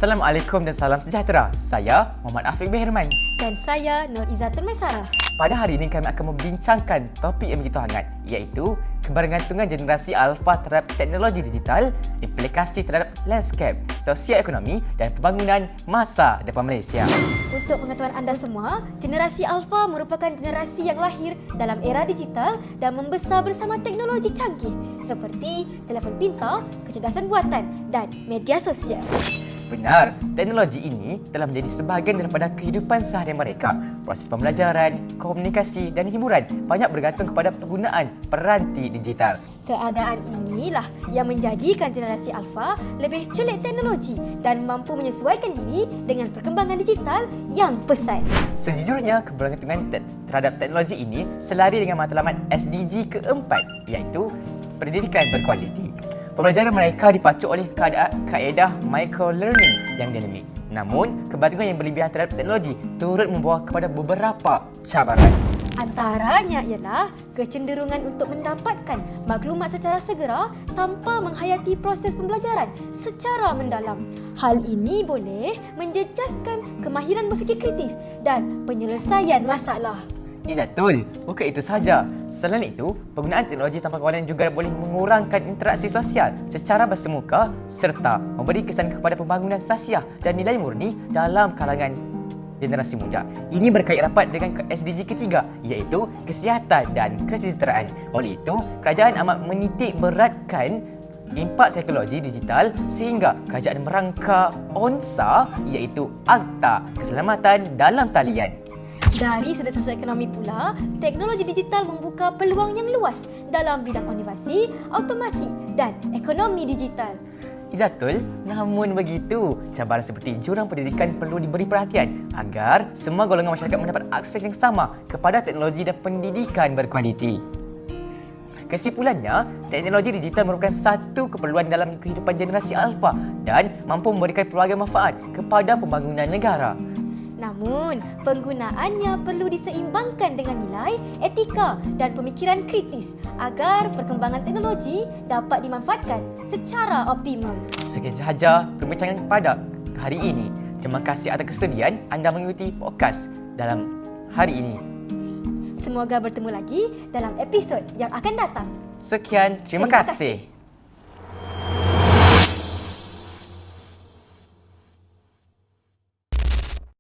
Assalamualaikum dan salam sejahtera. Saya Muhammad Afiq bin Herman. Dan saya Nur Izzatul Maisarah. Pada hari ini kami akan membincangkan topik yang begitu hangat, iaitu kebergantungan generasi alfa terhadap teknologi digital, implikasi terhadap landscape, sosio-ekonomi dan pembangunan masa depan Malaysia. Untuk pengetahuan anda semua, generasi alfa merupakan generasi yang lahir dalam era digital dan membesar bersama teknologi canggih seperti telefon pintar, kecerdasan buatan dan media sosial. Benar, teknologi ini telah menjadi sebahagian daripada kehidupan seharian mereka. Proses pembelajaran, komunikasi dan hiburan banyak bergantung kepada penggunaan peranti digital. Keadaan inilah yang menjadikan generasi alfa lebih celik teknologi dan mampu menyesuaikan diri dengan perkembangan digital yang pesat. Sejujurnya, kebergantungan terhadap teknologi ini selari dengan matlamat SDG keempat, iaitu pendidikan berkualiti. Pembelajaran mereka dipacu oleh kaedah micro-learning yang dinamik. Namun, kebergantungan yang berlebihan terhadap teknologi turut membawa kepada beberapa cabaran. Antaranya ialah kecenderungan untuk mendapatkan maklumat secara segera tanpa menghayati proses pembelajaran secara mendalam. Hal ini boleh menjejaskan kemahiran berfikir kritis dan penyelesaian masalah. Izzatul, bukan itu sahaja. Selain itu, penggunaan teknologi tanpa kawalan juga boleh mengurangkan interaksi sosial secara bersemuka serta memberi kesan kepada pembangunan sasiah dan nilai murni dalam kalangan generasi muda. Ini berkait rapat dengan SDG ketiga, iaitu kesihatan dan kesejahteraan. Oleh itu, kerajaan amat menitik beratkan impak psikologi digital sehingga kerajaan merangka ONSA, iaitu Akta Keselamatan dalam Talian. Dari sudut sosio-ekonomi pula, teknologi digital membuka peluang yang luas dalam bidang inovasi, automasi dan ekonomi digital. Izzatul, namun begitu, cabaran seperti jurang pendidikan perlu diberi perhatian agar semua golongan masyarakat mendapat akses yang sama kepada teknologi dan pendidikan berkualiti. Kesimpulannya, teknologi digital merupakan satu keperluan dalam kehidupan generasi alfa dan mampu memberikan pelbagai manfaat kepada pembangunan negara. Namun, penggunaannya perlu diseimbangkan dengan nilai, etika dan pemikiran kritis agar perkembangan teknologi dapat dimanfaatkan secara optimum. Sekian sahaja perbincangan pada hari ini. Terima kasih atas kesediaan anda mengikuti podcast dalam hari ini. Semoga bertemu lagi dalam episod yang akan datang. Sekian, terima kasih.